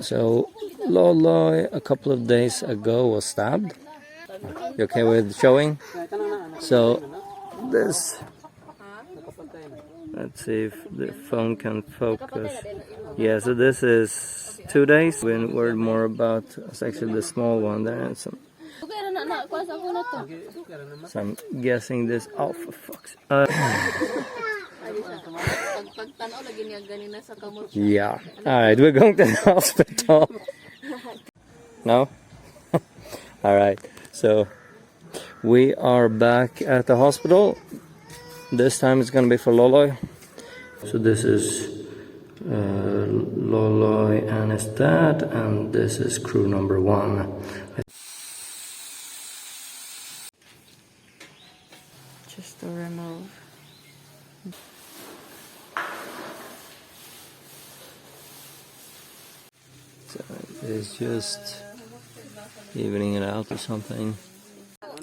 So Loyloy a couple of days ago was stabbed. You okay with showing? So this, let's see if the phone can focus. Yeah, so this is 2 days. We worried more about, it's actually the small one there, and some. So I'm guessing this. Oh, for fuck's yeah. Alright, we're going to the hospital. No? Alright, so we are back at the hospital. This time it's gonna be for Loyloy. So this is Loyloy and his dad, and this is crew number 1. Just to remove. So it's just evening it out or something.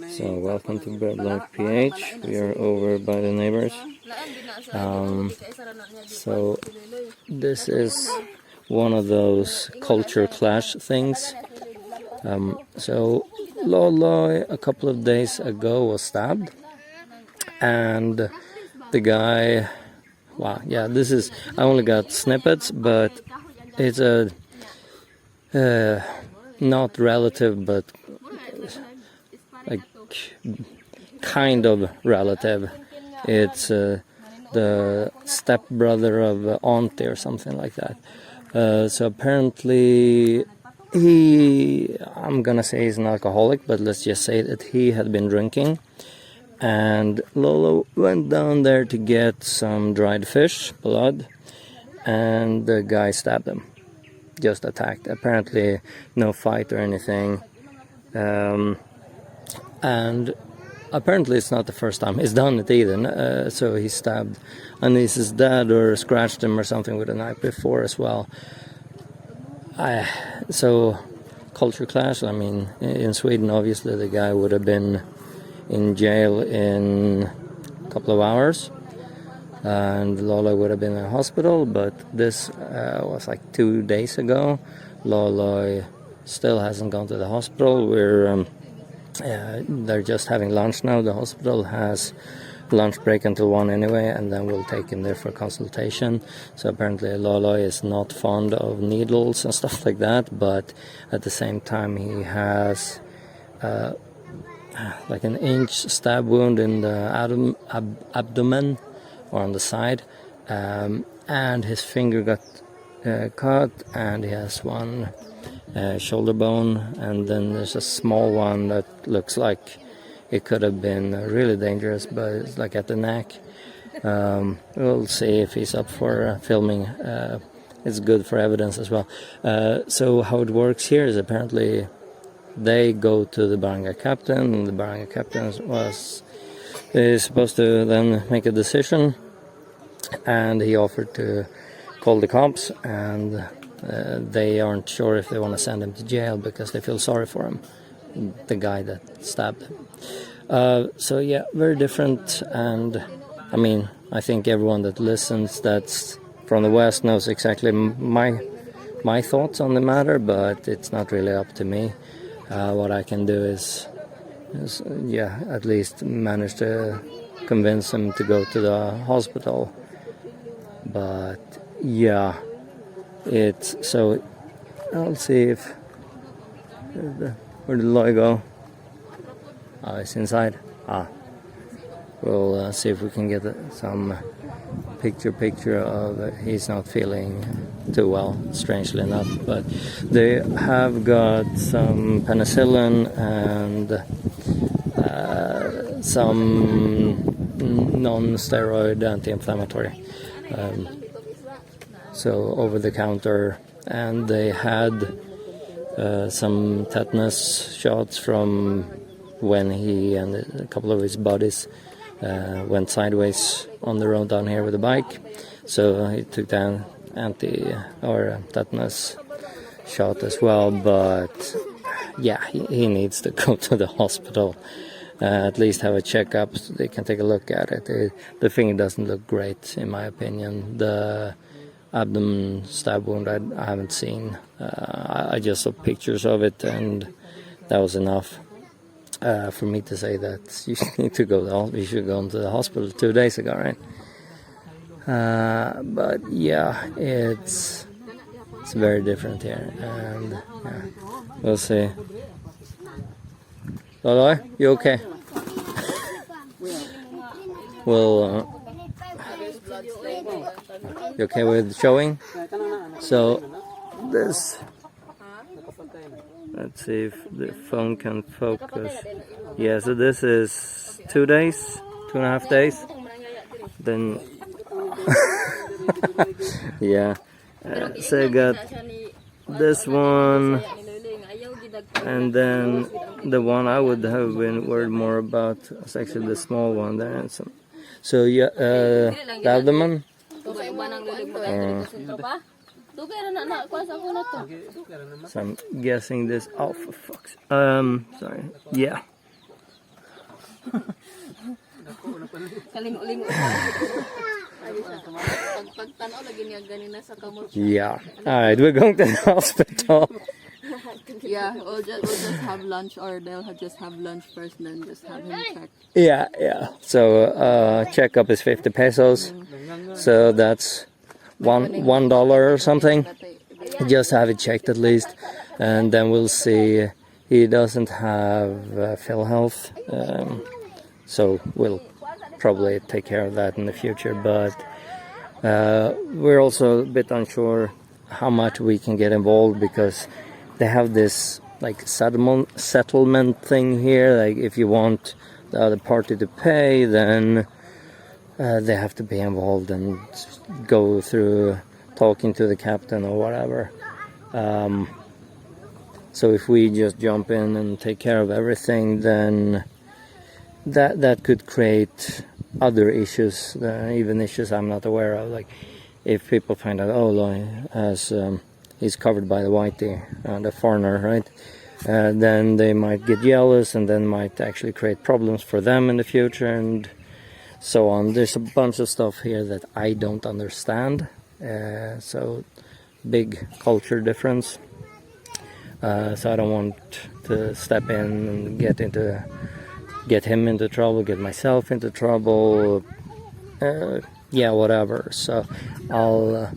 So welcome to Breadlock PH. We are over by the neighbors. So this is one of those culture clash things. So Loyloy a couple of days ago was stabbed, and the guy, wow, yeah, this is, I only got snippets, but it's a not relative, but like kind of relative. It's the stepbrother of auntie or something like that. So apparently I'm gonna say he's an alcoholic, but let's just say that he had been drinking, and Lolo went down there to get some dried fish, blood, and the guy stabbed him. Just attacked. Apparently no fight or anything. And apparently it's not the first time he's done it either. So he stabbed, and his dad or scratched him or something with a knife before as well. So culture clash. I mean, in Sweden obviously the guy would have been in jail in a couple of hours, and Loyloy would have been in a hospital, but this was like 2 days ago. Loyloy still hasn't gone to the hospital. They're just having lunch now. The hospital has lunch break until 1 anyway, and then we'll take him there for consultation. So apparently Loyloy is not fond of needles and stuff like that, but at the same time he has like an inch stab wound in the abdomen or on the side, and his finger got cut, and he has one shoulder bone, and then there's a small one that looks like it could have been really dangerous, but it's like at the neck. We'll see if he's up for filming. It's good for evidence as well. So how it works here is apparently they go to the barangay captain, and the barangay captain is supposed to then make a decision, and he offered to call the cops, and they aren't sure if they want to send him to jail because they feel sorry for him, the guy that stabbed him. So yeah, very different. And I mean, I think everyone that listens that's from the West knows exactly my thoughts on the matter, but it's not really up to me. What I can do is yeah, at least manage to convince him to go to the hospital. But yeah, it's so. I'll see if where did Loy go? It's inside. We'll see if we can get some picture of he's not feeling too well, strangely enough, but they have got some penicillin and some non-steroid anti-inflammatory, so over the counter, and they had some tetanus shots from when he and a couple of his buddies went sideways on the road down here with a bike. So he took down tetanus shot as well. But yeah, he needs to go to the hospital, at least have a checkup so they can take a look at it. The finger doesn't look great in my opinion. abdomen stab wound I haven't seen. I just saw pictures of it, and that was enough for me to say that you need to go. You should go to the hospital 2 days ago, right? But yeah, it's very different here, and yeah, we'll see. Loyloy, you okay? Well, you okay with showing? So this, let's see if the phone can focus. Yeah, so this is 2 days, 2.5 days. Then yeah, so I got this one, and then the one I would have been worried more about is actually the small one there. And so yeah, the abdomen. So I'm guessing this. Oh, for fuck's. Sorry. Yeah. Yeah. Alright, we're going to the hospital. Yeah, we'll just have lunch, or they'll just have lunch first, and then just have him checked. Yeah. So checkup is 50 pesos. So that's $1 or something. Just have it checked at least, and then we'll see. He doesn't have Phil Health, so we'll probably take care of that in the future. But we're also a bit unsure how much we can get involved, because they have this like settlement thing here. Like if you want the other party to pay, then they have to be involved and go through talking to the captain or whatever. So if we just jump in and take care of everything, then that could create other issues, even issues I'm not aware of. Like if people find out, oh, Loy has he's covered by the whitey, the foreigner, right? Then they might get jealous, and then might actually create problems for them in the future, and so on. There's a bunch of stuff here that I don't understand. So big culture difference. So I don't want to step in and get him into trouble, get myself into trouble. Yeah, whatever. So I'll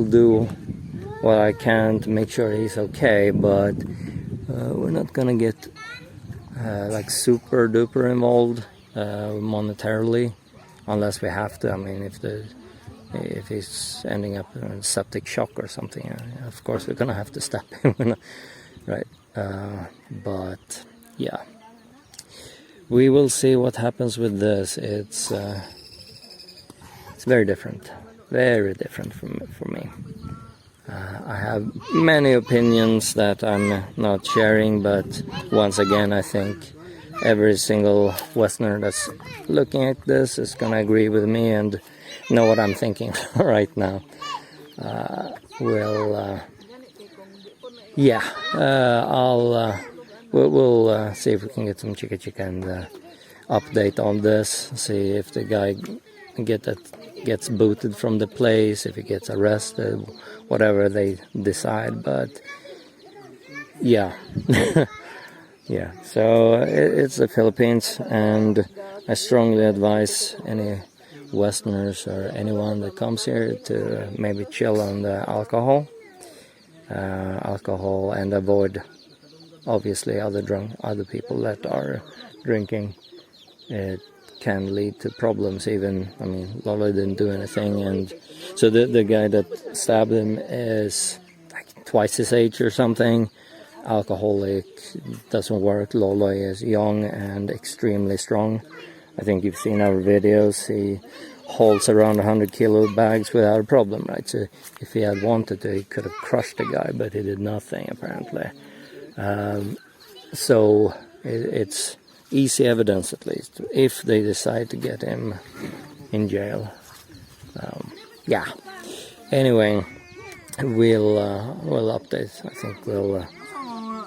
do what I can to make sure he's okay, but we're not gonna get like super duper involved monetarily, unless we have to. I mean, if he's ending up in a septic shock or something, of course we're gonna have to step in, right? But yeah, we will see what happens with this. It's very different for me. I have many opinions that I'm not sharing, but once again, I think every single Westerner that's looking at this is gonna agree with me and know what I'm thinking right now. We'll see if we can get some chica and update on this. See if the guy gets booted from the place, if he gets arrested, whatever they decide. But yeah, yeah. So it's the Philippines, and I strongly advise any Westerners or anyone that comes here to maybe chill on the alcohol, and avoid obviously other people that are drinking. It can lead to problems. Even, I mean, Loyloy didn't do anything, and so the guy that stabbed him is like twice his age or something. Alcoholic, doesn't work. Loyloy is young and extremely strong. I think you've seen our videos. He holds around 100 kilo bags without a problem, right? So if he had wanted to, he could have crushed the guy, but he did nothing apparently. So it's easy evidence, at least, if they decide to get him in jail. Yeah. Anyway, we'll update. I think we'll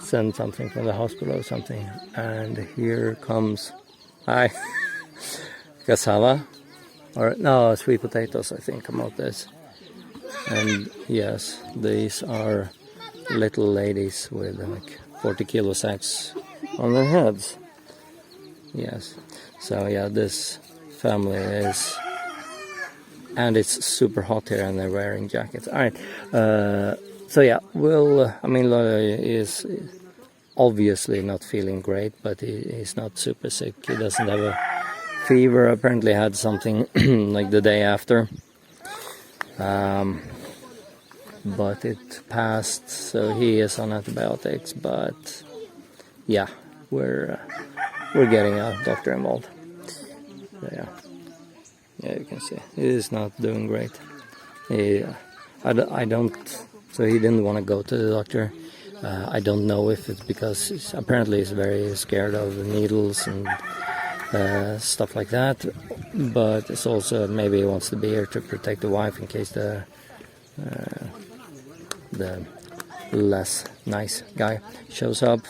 send something from the hospital or something. And here comes, hi, Kasava. or no, sweet potatoes, I think, come out this. And yes, these are little ladies with like 40 kilo sacks on their heads. Yes, so yeah, this family is, and it's super hot here and they're wearing jackets. Alright, so yeah, Loyloy is obviously not feeling great, but he's not super sick. He doesn't have a fever. Apparently had something like the day after, but it passed, so he is on antibiotics. But yeah, we're getting a doctor involved. So yeah, you can see he is not doing great. I don't. So he didn't want to go to the doctor. I don't know if it's because apparently he's very scared of the needles and stuff like that, but it's also maybe he wants to be here to protect the wife in case the less nice guy shows up,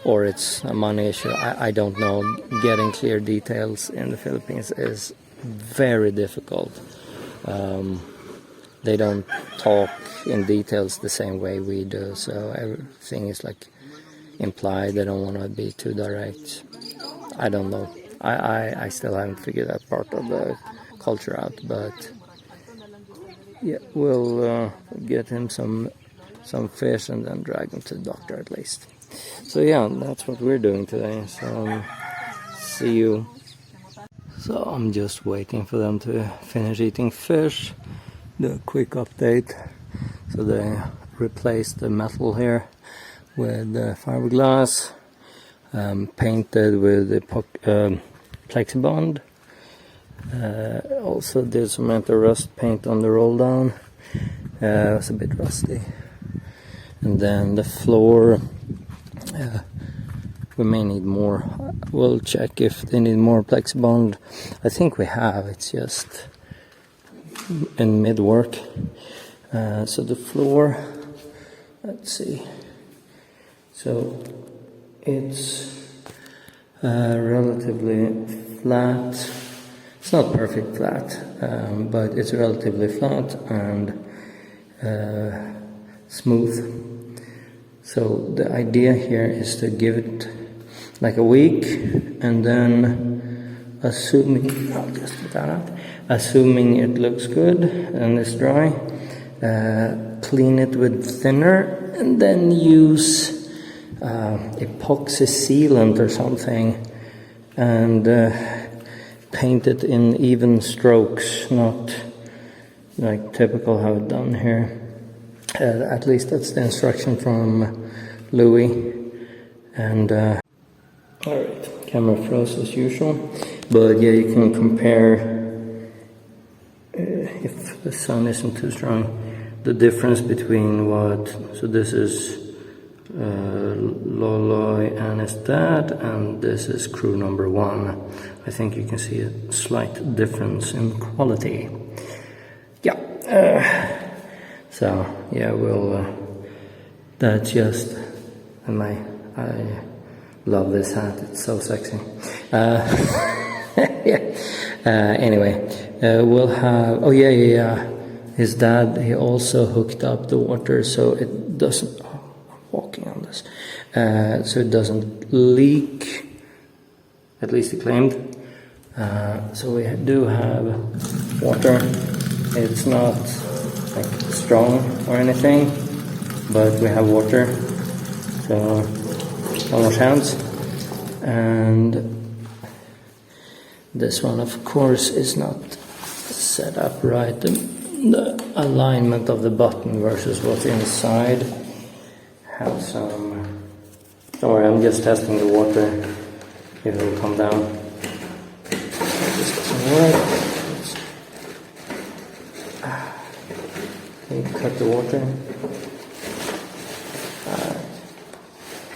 or it's a money issue. I don't know. Getting clear details in the Philippines is very difficult. They don't talk in details the same way we do, so everything is like implied. They don't want to be too direct. I don't know. I still haven't figured that part of the culture out, but yeah, we'll get him some fish and then drag him to the doctor at least. So yeah, that's what we're doing today. So see you. So I'm just waiting for them to finish eating fish. The quick update. So they replaced the metal here with fiberglass, painted with the plexibond. Also did some anti-rust paint on the roll down. It was a bit rusty. And then the floor, we may need more. We'll check if they need more plexibond. I think we have. It's just in mid-work. So the floor, let's see. So it's relatively flat. It's not perfect flat, but it's relatively flat and smooth. So the idea here is to give it like a week, and then assuming, I'll just get that out, assuming it looks good and it's dry, clean it with thinner, and then use epoxy sealant or something, and paint it in even strokes, not like typical how it's done here. At least that's the instruction from Louie. And alright, camera froze as usual, but yeah, you can compare, if the sun isn't too strong, the difference between so this is Loyloy and his dad, and this is crew number 1. I think you can see a slight difference in quality. Yeah. So yeah, that's just, I love this hat, it's so sexy. Yeah. Anyway, we'll have, his dad, he also hooked up the water so it doesn't, walking on this, so it doesn't leak, at least he claimed. So we do have water. It's not like strong or anything, but we have water, so don't wash hands. And this one, of course, is not set up right. The alignment of the button versus what's inside have some. Don't worry, I'm just testing the water if it will come down. This doesn't work. Cut the water.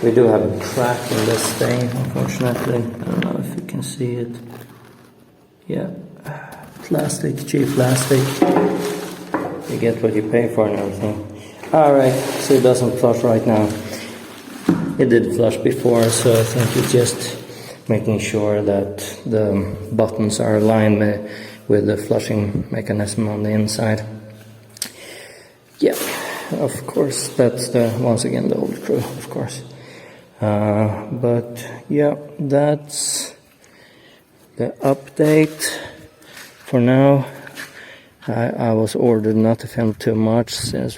We do have a crack in this thing, unfortunately. I don't know if you can see it. Yeah, plastic, cheap plastic. You get what you pay for and everything. Alright, so it doesn't flush right now. It did flush before, so I think it just making sure that the buttons are aligned with the flushing mechanism on the inside. Yeah, of course, that's once again the old crew, of course. But yeah, that's the update for now. I was ordered not to film too much since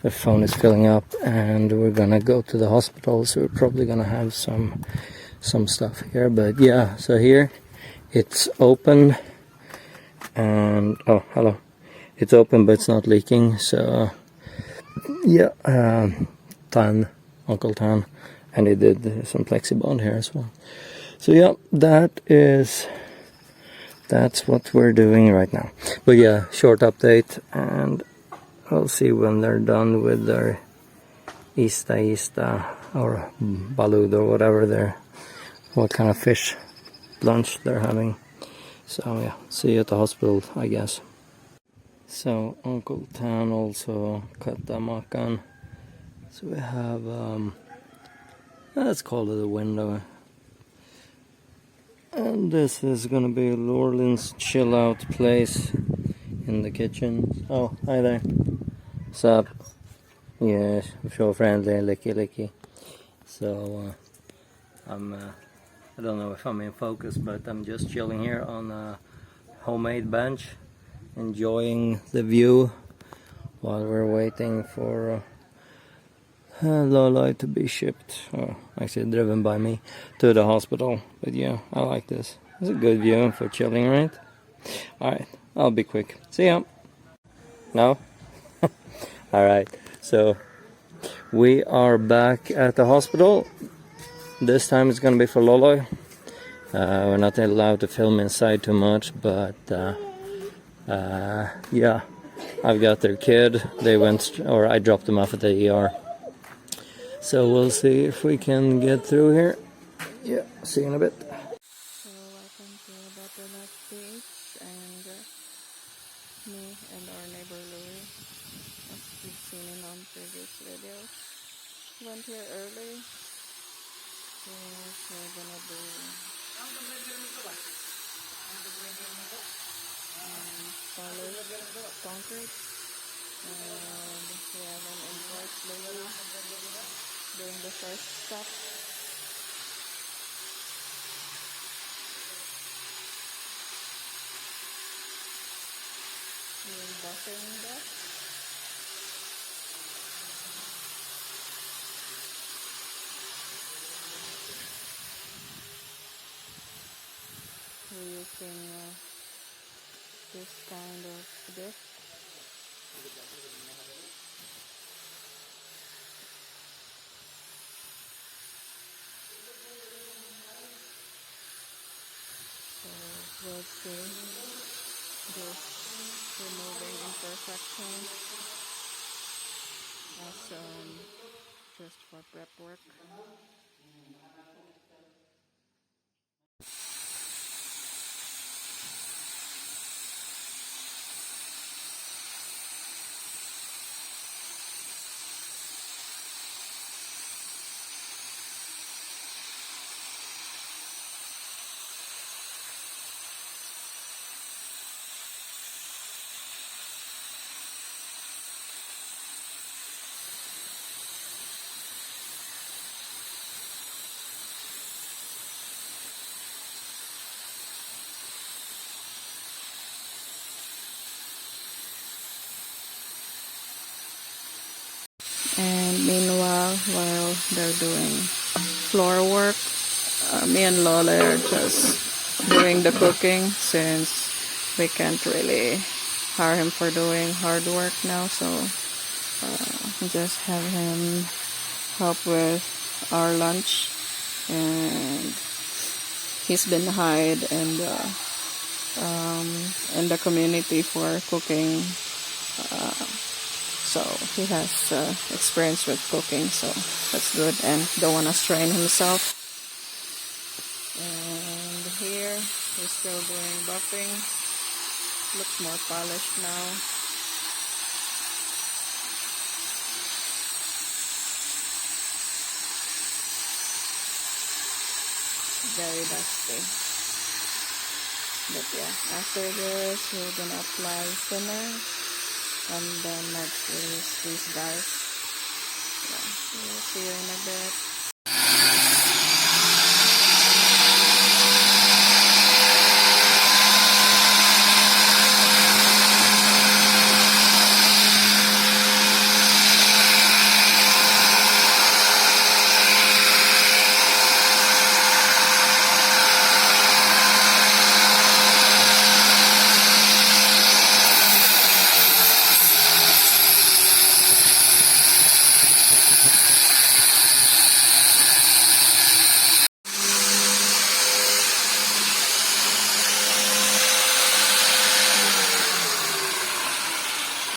the phone is filling up, and we're gonna go to the hospital, so we're probably gonna have some stuff here. But yeah, so here it's open, and oh, hello, it's open but it's not leaking. So yeah, Uncle Tan, and he did some plexibond here as well. So yeah, that's what we're doing right now. But yeah, short update, and I'll see when they're done with their Ista or balud or whatever what kind of fish lunch they're having. So yeah, see you at the hospital, I guess. So Uncle Tan also cut the makan. So we have let's call it a window. And this is gonna be Lorlin's chill out place in the kitchen. Oh, hi there. What's up? Yes, so friendly, licky. So I don't know if I'm in focus, but I'm just chilling here on a homemade bench, enjoying the view while we're waiting for Loyloy to be shipped, or actually driven by me, to the hospital. But yeah, I like this. It's a good view for chilling, right? Alright, I'll be quick. See ya! No? Alright, so we are back at the hospital. This time it's gonna be for Loyloy. We're not allowed to film inside too much, but yeah, I've got their kid. They went, or I dropped them off at the ER. So we'll see if we can get through here. Yeah, see you in a bit. So welcome to Butternut Beach, and me and our neighbor Louie, as you've seen in on previous videos, went here early. So we're gonna do solid concrete, and we have an import Louie doing the first step. We're buffing that. We're using this kind of disc. So we'll see this removing imperfections as just for prep work. And meanwhile, while they're doing floor work, me and Lola are just doing the cooking, since we can't really hire him for doing hard work now. So just have him help with our lunch, and he's been hired in the community for cooking. So he has experience with cooking, so that's good, and don't want to strain himself. And here we're still doing buffing. Looks more polished now. very dusty. But yeah, after this, we're gonna apply thinner, and then next is these guys. Yeah, we'll see you in a bit.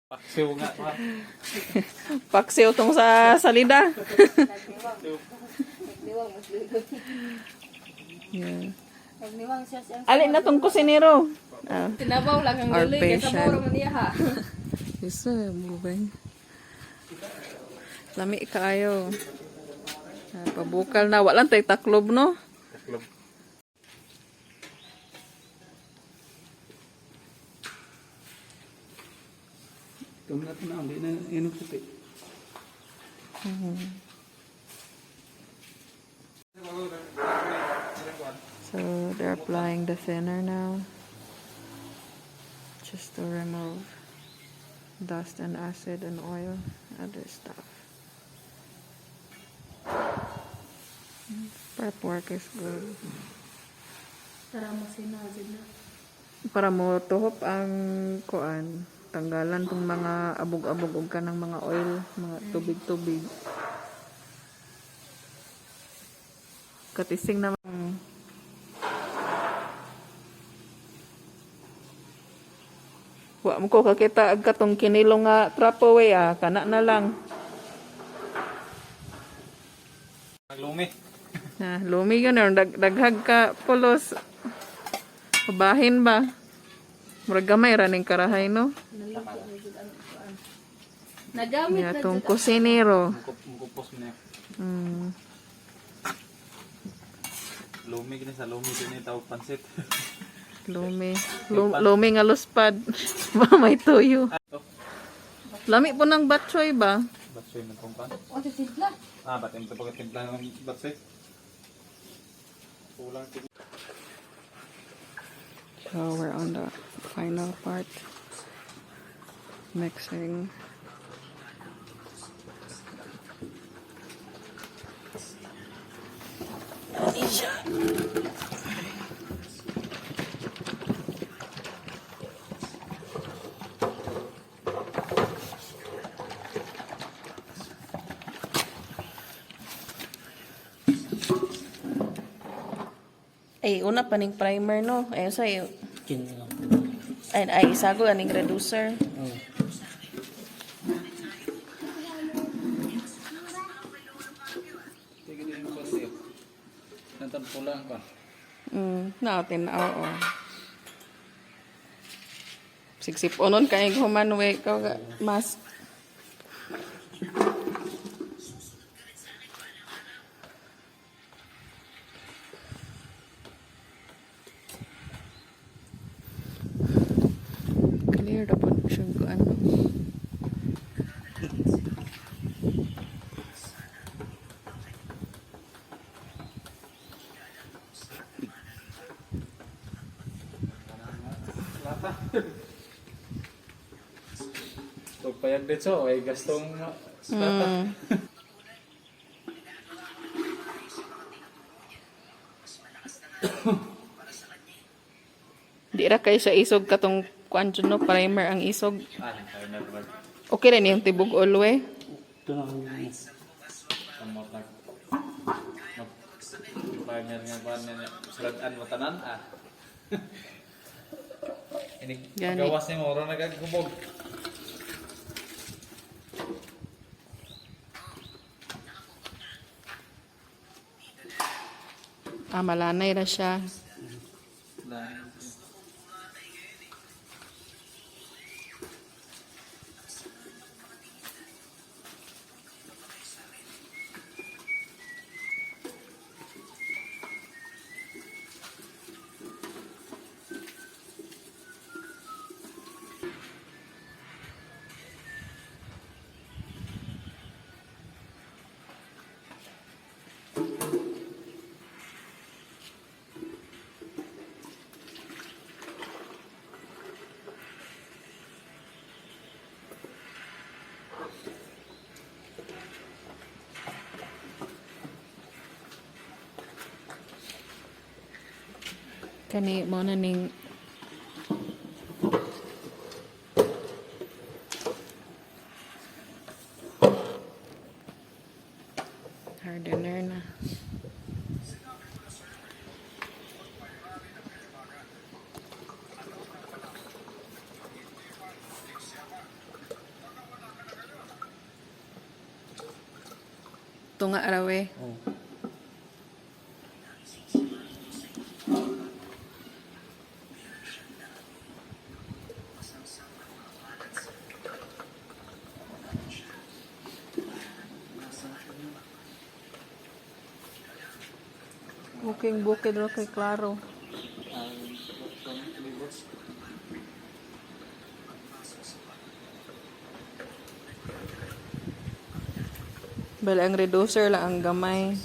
Paksiw nga pa. Paksiw tong sa salida. Yeah. Alin na tong kusinero. Tinabaw lang ang Our guloy kaya patient. sabaw raman niya ha. Isa, moving. Lami kaayo. Pabukal na. Walang tay taklob, no? Taklob. Itong natin na, hindi na yun puti. So they're applying the thinner now. Just to remove dust and acid and oil, other stuff. Prep work is good. Tara mo sinazid na. Para mo tuhop ang kuan, tanggalan tong mga abog-abog ug kanang mga oil, mga tubig-tubig. Katising naman. Wa mo ko kakita ag katong kinilo nga trapo way kana na lang. Lumi. Lumi yun daghag ka pulos. Pabahin ba? Murag gamay ra ning karahay no. Nagamit Ya na tong kusinero. Mukupos mo niya. Lumi gini sa lumi gini tawag pansit. Lumi nga luspad. Ba may tuyo. Lami po ng batsoy ba? Batsoy man kong pan. O titidla. Ba't yung pagkatimpla ng batsoy? Kulang tigil. So we're on the final part. Mixing. Ay, una pa ning primer, no? Ay, sa'yo. Ay, isago aning reducer. Sige din yung pansit. Nantan pulang ka. Natin, oo. Siksip onon kay human we ka mas. Clear the production ko ano. Pagpayag dito, ay gastong stata. Di ra kay sa isog katong kuan no primer ang isog. Ay naman. Okay rin yung tibog ulwe. Ito na ang matag. Pagpayag nga ba na suladan mo tanan Ini Gani. gawas ni mo, orang nagagubog. Malanay na siya. Kani mo na ning hardener na. Tunga rawe. Oh. Bukid ro kay klaro. Bala ang reducer lang ang gamay.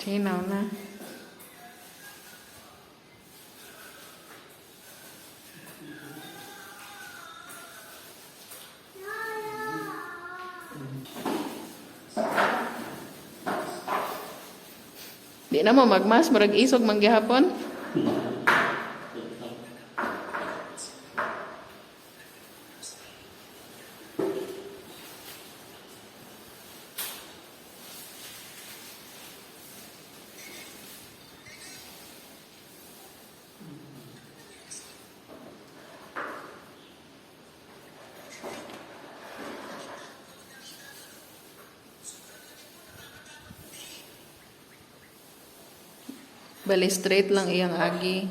Hinaw na. Di na mo magmas, marag isog manggihapon. Bali straight lang iyang agi.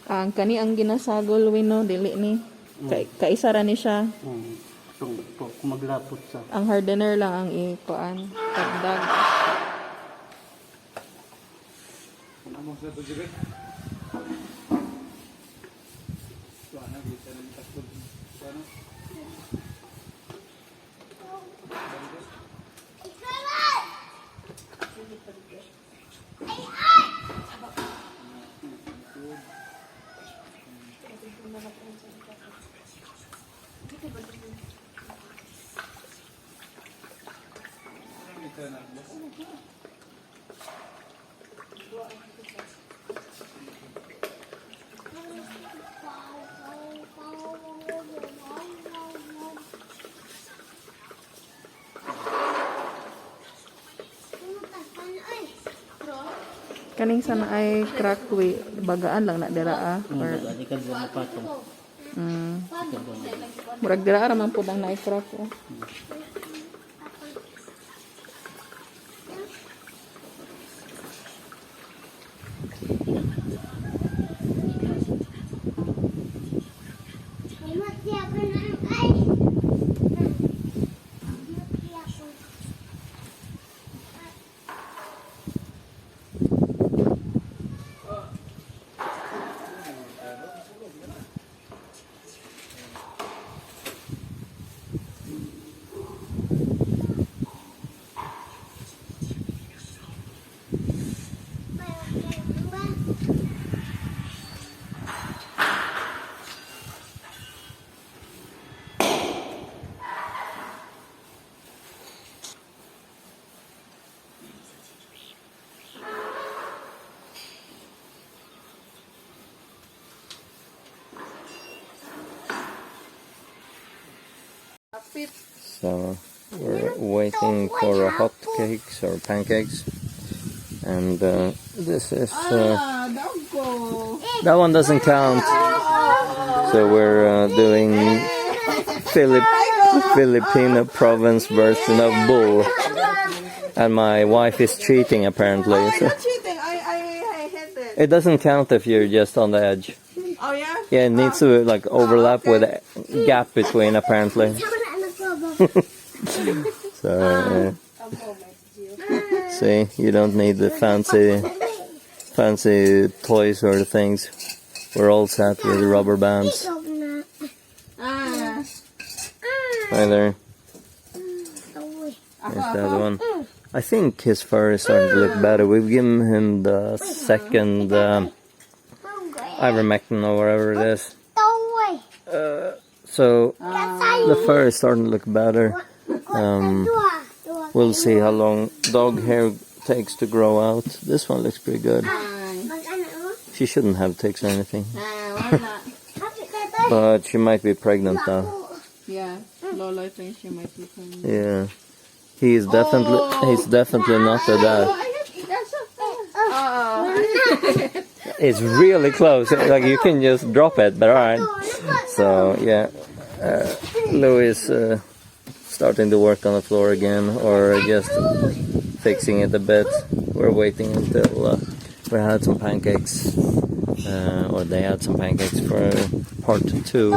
Ang kani ang ginasagol wino dili ni. Kaisa ra ni siya. Kung maglapot sa. Ang hardener lang ang ikuan. Tagdag. Ano sa to dire? Sana bisa ng takod. Sana. Kaning sana ay crack way. Bagaan lang na dira or Ikad sa patong. murag dira ra man pud ang na-crack. So we're waiting for hot cakes or pancakes, and this is that one doesn't count. So we're doing Filipino province version of bull, and my wife is cheating apparently. So Cheating. I hate it. it doesn't count if you're just on the edge. Oh yeah? Yeah, it needs to like overlap with a gap between apparently. So see, you don't need the fancy toys or things. We're all set with rubber bands. Hi there. There's the other one. I think his fur is starting to look better. We've given him the second ivermectin or whatever it is. So the fur is starting to look better. We'll see how long dog hair takes to grow out. This one looks pretty good. She shouldn't have ticks or anything. Why not? But she might be pregnant now. Yeah. Loyloy thinks she might be pregnant. Yeah. He's definitely not a dad. It's really close. Like you can just drop it, but alright. So yeah, Louie is starting to work on the floor again, or just fixing it a bit. We're waiting until we had some pancakes, or they had some pancakes for part 2,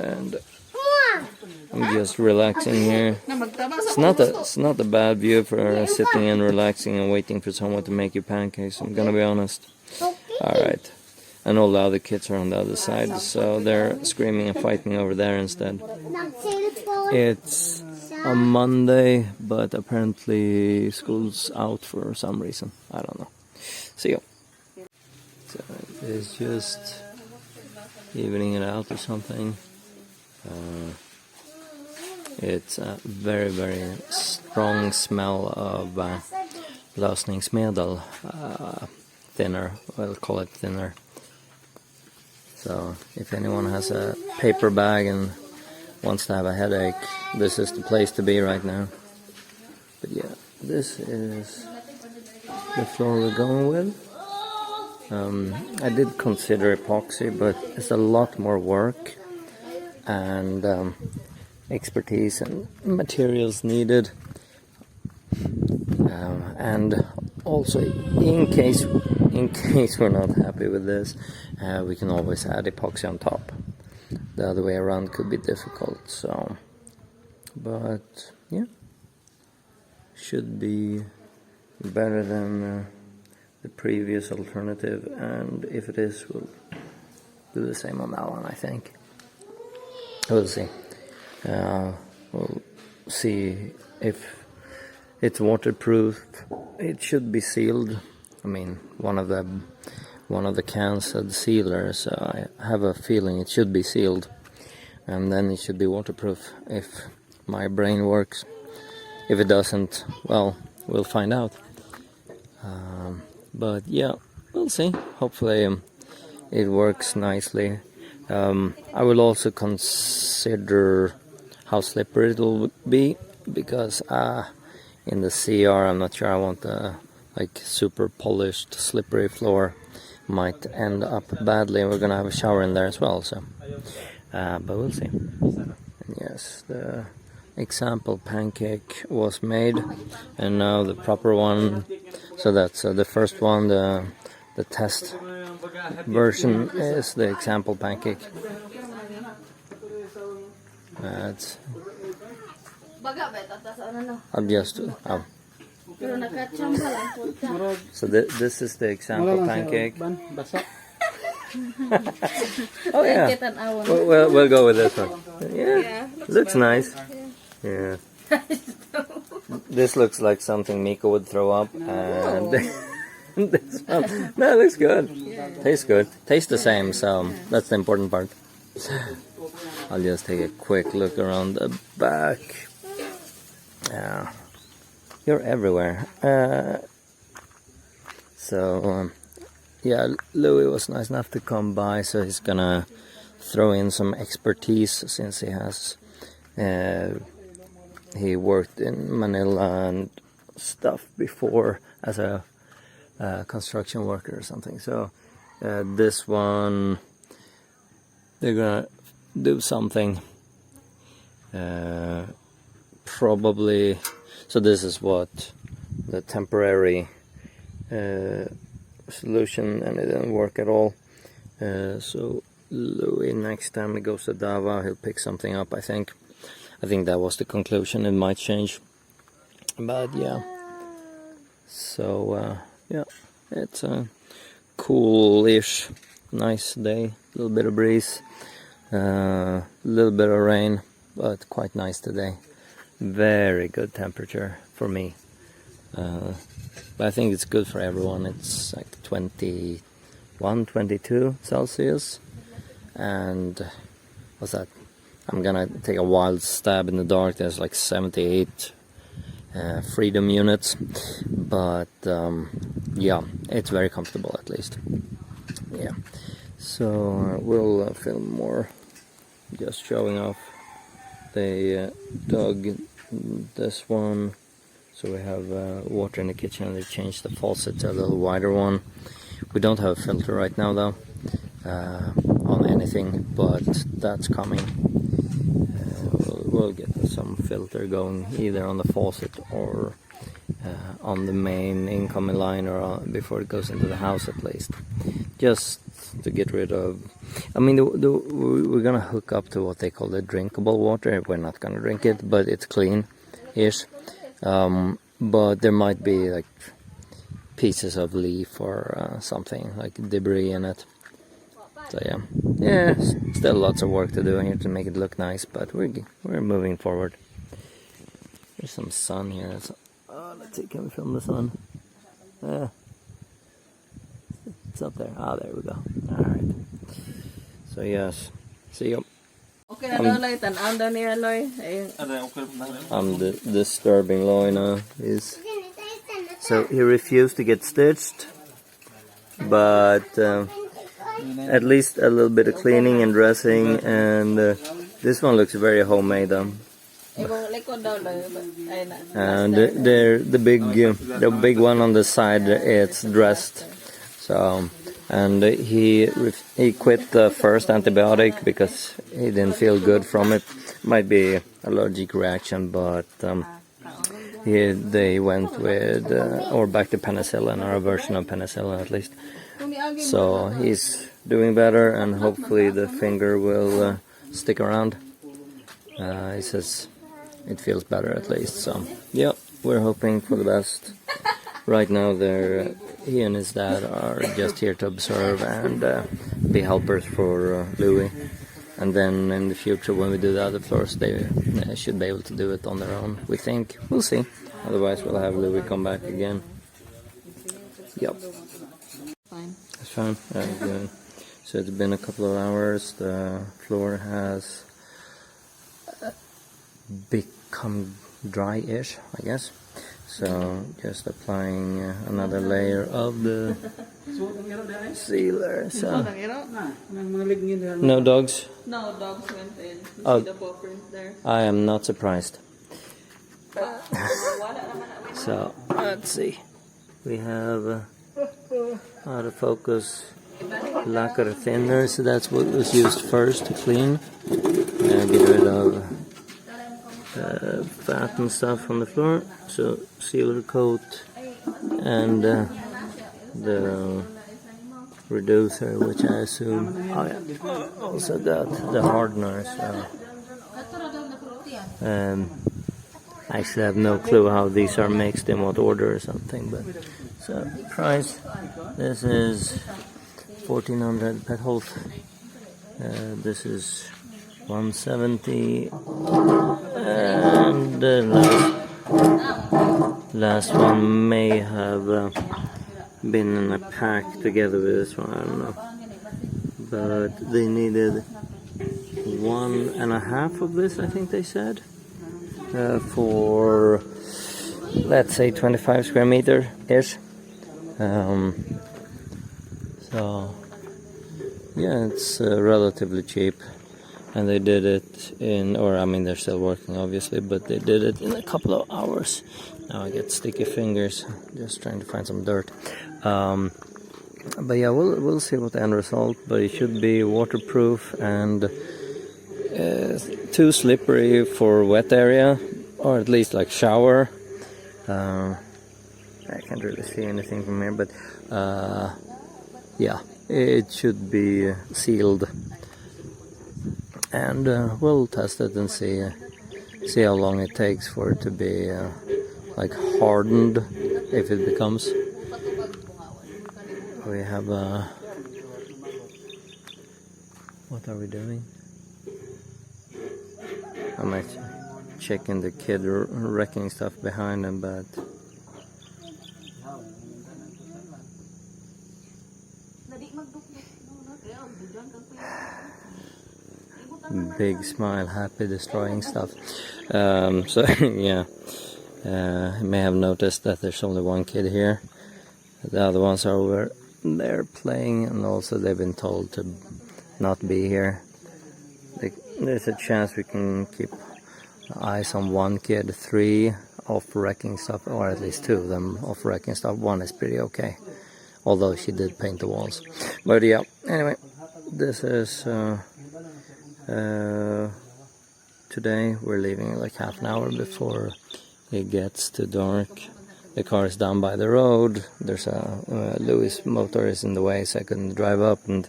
and I'm just relaxing here. It's not a bad view for sitting and relaxing and waiting for someone to make you pancakes. I'm gonna be honest. Alright. And all the other kids are on the other side, so they're screaming and fighting over there instead. It's a Monday, but apparently school's out for some reason. I don't know. See you. So it's just evening it out or something. It's a very, very strong smell of lösningsmedel, thinner. We'll call it thinner. So if anyone has a paper bag and wants to have a headache, this is the place to be right now. But yeah, this is the floor we're going with. I did consider epoxy, but it's a lot more work and expertise and materials needed. And also, in in case we're not happy with this, we can always add epoxy on top. The other way around could be difficult, so, but yeah, should be better than the previous alternative, and if it is, we'll do the same on that one, I think. We'll see. We'll see if it's waterproof. It should be sealed. I mean, one of the cans said sealer, so I have a feeling it should be sealed, and then it should be waterproof if my brain works. If it doesn't, well, we'll find out. But yeah, we'll see. Hopefully it works nicely. I will also consider how slippery it will be, because in the CR I'm not sure I want the like super polished slippery floor. Might end up badly, and we're gonna have a shower in there as well, so but we'll see. And yes, the example pancake was made, and now the proper one. So that's the first one. The test version is the example pancake. It's I'll just so this is the example pancake. Oh yeah, we'll go with this one. Yeah, looks nice. Yeah. This looks like something Miko would throw up, and this one, no, it looks good. Tastes good. Tastes the same, so that's the important part. I'll just take a quick look around the back. Yeah, you're everywhere. Yeah, Louie was nice enough to come by, so he's gonna throw in some expertise, since he has he worked in Manila and stuff before as a construction worker or something. So this one, they're gonna do something probably. So this is what the temporary solution, and it didn't work at all. So Louie, next time he goes to Dava, he'll pick something up, I think. I think that was the conclusion. It might change, but yeah. So yeah, it's a cool-ish, nice day. A little bit of breeze, a little bit of rain, but quite nice today. Very good temperature for me. But I think it's good for everyone. It's like 21, 22 Celsius, and what's that? I'm gonna take a wild stab in the dark. There's like 78 freedom units, but yeah, it's very comfortable at least. Yeah, so we'll film more, just showing off. They dug this one, so we have water in the kitchen, and they changed the faucet to a little wider one. We don't have a filter right now though on anything, but that's coming. We'll get some filter going either on the faucet or on the main incoming line, or before it goes into the house at least, just to get rid of. I mean, we're gonna hook up to what they call the drinkable water. We're not gonna drink it, but it's clean-ish. But there might be like pieces of leaf or something like debris in it. So yeah, still lots of work to do here to make it look nice, but we're moving forward. There's some sun here. Let's see, can we film the sun? It's up there. There we go. All right. So yes, see you. Okay na daw, Loy. Tanaw daw niya, Loy. I'm disturbing Loy now. So he refused to get stitched, but at least a little bit of cleaning and dressing, and this one looks very homemade. And the big one on the side, it's dressed. So, and he quit the first antibiotic because he didn't feel good from it. Might be allergic reaction, but they went with, or back to penicillin, or a version of penicillin at least. So he's doing better, and hopefully the finger will stick around. He says it feels better at least, so yeah, we're hoping for the best. Right now he and his dad are just here to observe and be helpers for Louie. And then in the future, when we do the other floors, they should be able to do it on their own, we think. We'll see. Otherwise, we'll have Louie come back again. Yep. Fine. It's fine. Good. So it's been a couple of hours. The floor has become dry-ish, I guess. So just applying another layer of the sealer. So no dogs. No, dogs went in. You Oh. see the paw print there? I am not surprised. So let's see. We have out of focus lacquer thinner, so that's what was used first to clean and get rid of fat and stuff on the floor. So sealer coat and the reducer, which I assume also got the hardener. So I actually have no clue how these are mixed in what order or something. But so price, this is 1400 petals. This is 170, and the last one may have been in a pack together with this one, I don't know. But they needed 1.5 of this, I think they said, for, let's say, 25 square meter ish. So yeah, it's relatively cheap. And they did it in, or I mean, they're still working obviously, but they did it in a couple of hours. Now I get sticky fingers, just trying to find some dirt. But yeah, we'll see what the end result. But it should be waterproof and too slippery for wet area, or at least like shower. I can't really see anything from here, but yeah, it should be sealed. And we'll test it and see how long it takes for it to be like hardened, if it becomes. We have what are we doing? I'm actually checking the kid wrecking stuff behind him, but big smile, happy destroying stuff. So yeah, you may have noticed that there's only one kid here. The other ones are over there playing, and also they've been told to not be here. There's a chance we can keep eyes on one kid, 3 off wrecking stuff, or at least 2 of them off wrecking stuff. One is pretty okay, although she did paint the walls. But yeah, anyway, this is today. We're leaving like half an hour before it gets too dark. The car is down by the road. There's a Louie's motor is in the way, so I couldn't drive up, and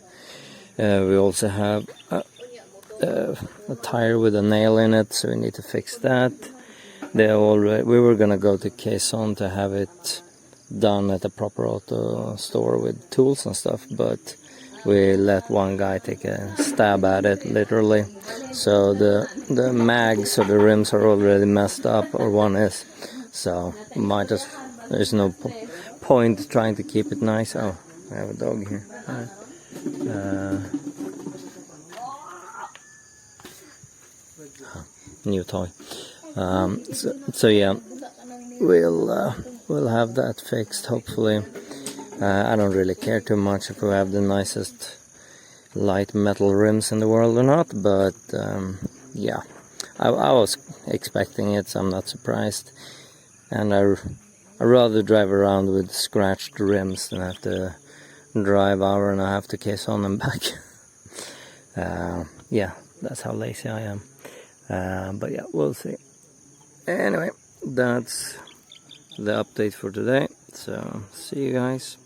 we also have a tire with a nail in it, so we need to fix that. We were gonna go to Quezon to have it done at a proper auto store with tools and stuff, but we let one guy take a stab at it, literally. So the mags or the rims are already messed up, or one is. So there's no point trying to keep it nice. Oh, I have a dog here. New toy. So yeah, we'll have that fixed, hopefully. I don't really care too much if we have the nicest light metal rims in the world or not, but yeah, I was expecting it, so I'm not surprised. And I'd rather drive around with scratched rims than have to drive hour and a half to Quezon and back. Yeah, that's how lazy I am. But yeah, we'll see. Anyway, that's the update for today. So see you guys.